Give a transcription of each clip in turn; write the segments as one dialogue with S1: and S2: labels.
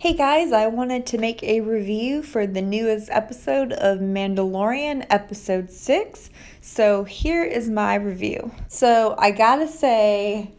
S1: Hey guys, I wanted to make a review for the newest episode of Mandalorian, episode 6. So here is my review. So I gotta say,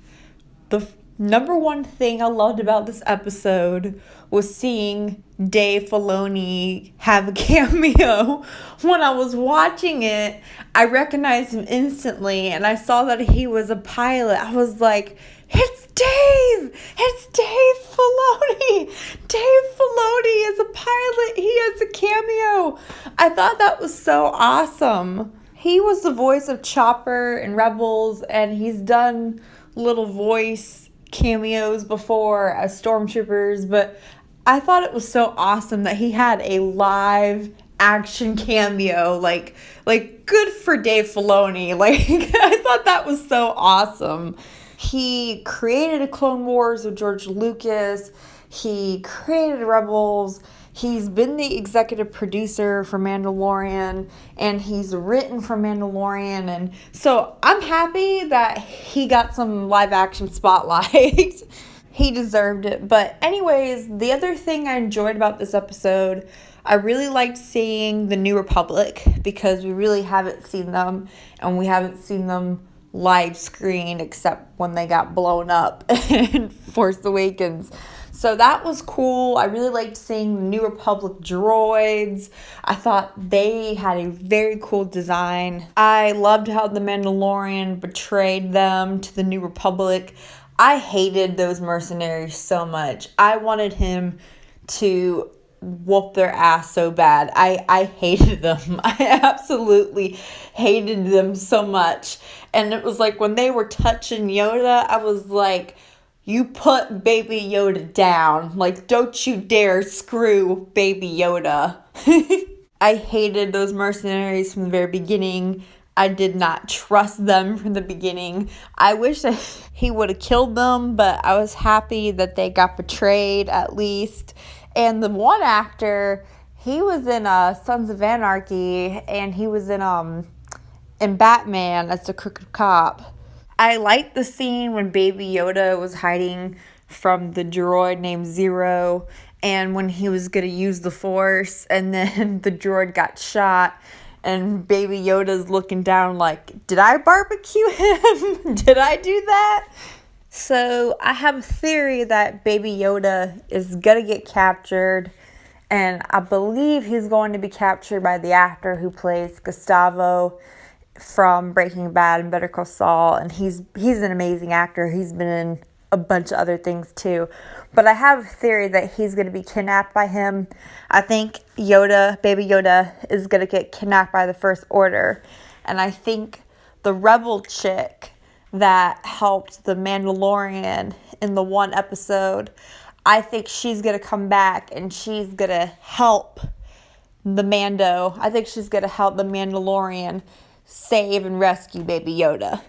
S1: the number one thing I loved about this episode was seeing Dave Filoni have a cameo. When I was watching it, I recognized him instantly and I saw that he was a pilot. I was like, it's Dave! It's Dave Filoni! Dave Filoni is a pilot. He has a cameo. I thought that was so awesome. He was the voice of Chopper in Rebels, and he's done little voice cameos before as stormtroopers, but I thought it was so awesome that he had a live action cameo. Like good for Dave Filoni. Like I thought that was so awesome. He created a Clone Wars with George Lucas. He created Rebels. He's been the executive producer for Mandalorian, and he's written for Mandalorian. And so I'm happy that he got some live action spotlight. He deserved it. But anyways, the other thing I enjoyed about this episode, I really liked seeing the New Republic because we really haven't seen them, and we haven't seen them live screen except when they got blown up in Force Awakens. So that was cool. I really liked seeing the New Republic droids. I thought they had a very cool design. I loved how the Mandalorian betrayed them to the New Republic. I hated those mercenaries so much. I wanted him to whoop their ass so bad. I hated them. I absolutely hated them so much. And it was like when they were touching Yoda, I was like, you put baby Yoda down. Like, don't you dare screw baby Yoda. I hated those mercenaries from the very beginning. I did not trust them from the beginning. I wish that he would have killed them, but I was happy that they got betrayed at least. And the one actor, he was in Sons of Anarchy, and he was in Batman as the crooked cop. I liked the scene when Baby Yoda was hiding from the droid named Zero, and when he was going to use the Force, and then the droid got shot, and Baby Yoda's looking down like, did I barbecue him? Did I do that? So I have a theory that Baby Yoda is going to get captured, and I believe he's going to be captured by the actor who plays Gustavo from Breaking Bad and Better Call Saul, and he's an amazing actor. He's been in a bunch of other things too. But I have a theory that he's going to be kidnapped by him. I think Baby Yoda, is going to get kidnapped by the First Order. And I think the rebel chick that helped the Mandalorian in the one episode, I think she's going to come back and she's going to help the Mando. I think she's going to help the Mandalorian save and rescue Baby Yoda.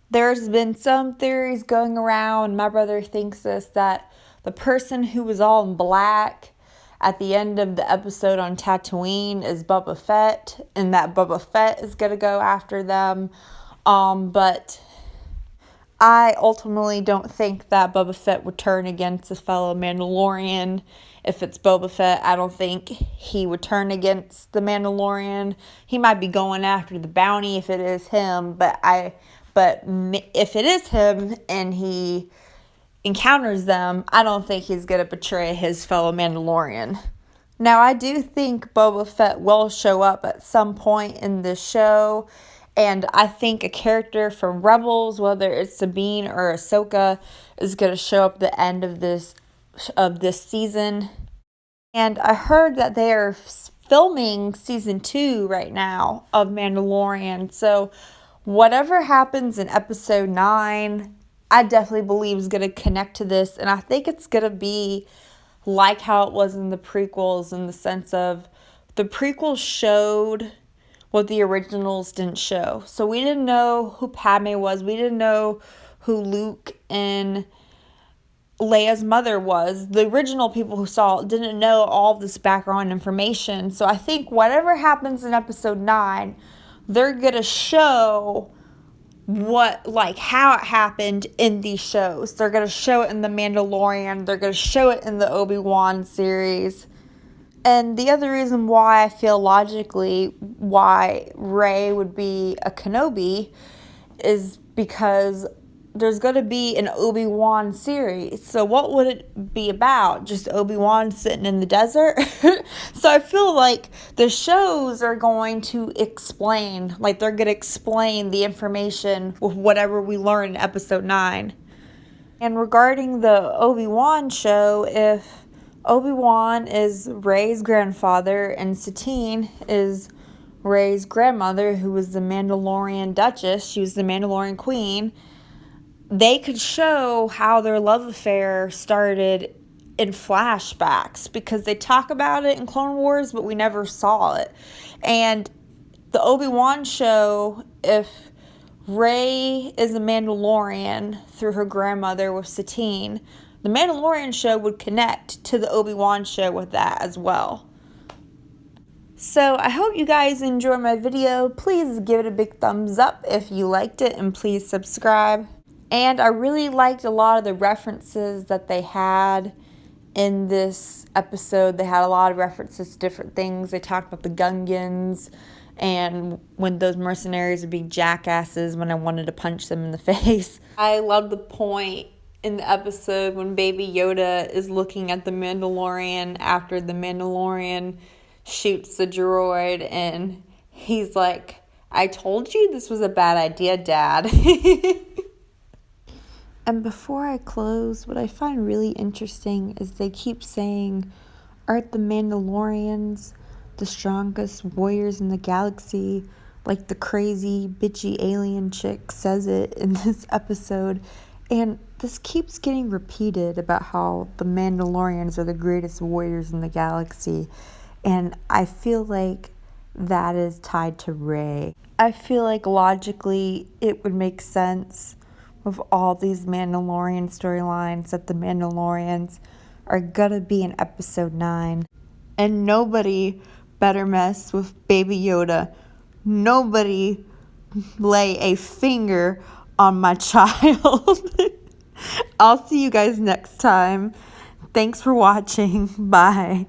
S1: There's been some theories going around. My brother thinks this, that the person who was all in black at the end of the episode on Tatooine is Boba Fett, and that Boba Fett is going to go after them. But I ultimately don't think that Boba Fett would turn against a fellow Mandalorian. If it's Boba Fett, I don't think he would turn against the Mandalorian. He might be going after the bounty if it is him, but if it is him and he encounters them, I don't think he's going to betray his fellow Mandalorian. Now, I do think Boba Fett will show up at some point in this show, and I think a character from Rebels, whether it's Sabine or Ahsoka, is going to show up at the end of this season. And I heard that they are filming season 2 right now of Mandalorian. So whatever happens in episode 9, I definitely believe is going to connect to this. And I think it's going to be like how it was in the prequels, in the sense of the prequels showed what the originals didn't show. So we didn't know who Padme was. We didn't know who Luke and Leia's mother was. The original people who saw it didn't know all this background information. So I think whatever happens in episode 9, they're going to show how it happened in these shows. They're going to show it in The Mandalorian. They're going to show it in the Obi-Wan series. And the other reason why I feel logically why Rey would be a Kenobi is because there's going to be an Obi-Wan series. So what would it be about? Just Obi-Wan sitting in the desert? So I feel like the shows are going to explain, like they're going to explain the information with whatever we learn in episode 9. And regarding the Obi-Wan show, if Obi-Wan is Rey's grandfather and Satine is Rey's grandmother, who was the Mandalorian Duchess, she was the Mandalorian Queen, they could show how their love affair started in flashbacks, because they talk about it in Clone Wars, but we never saw it. And the Obi-Wan show, if Rey is a Mandalorian through her grandmother with Satine, the Mandalorian show would connect to the Obi-Wan show with that as well. So I hope you guys enjoyed my video. Please give it a big thumbs up if you liked it, and please subscribe. And I really liked a lot of the references that they had in this episode. They had a lot of references to different things. They talked about the Gungans and when those mercenaries would be jackasses when I wanted to punch them in the face. I love the point in the episode when Baby Yoda is looking at the Mandalorian after the Mandalorian shoots the droid, and he's like, "I told you this was a bad idea, Dad." And before I close, what I find really interesting is they keep saying, aren't the Mandalorians the strongest warriors in the galaxy? Like the crazy, bitchy alien chick says it in this episode. And this keeps getting repeated about how the Mandalorians are the greatest warriors in the galaxy. And I feel like that is tied to Rey. I feel like logically it would make sense with all these Mandalorian storylines that the Mandalorians are gonna be in episode 9. And nobody better mess with Baby Yoda. Nobody lay a finger on my child. I'll see you guys next time. Thanks for watching. Bye.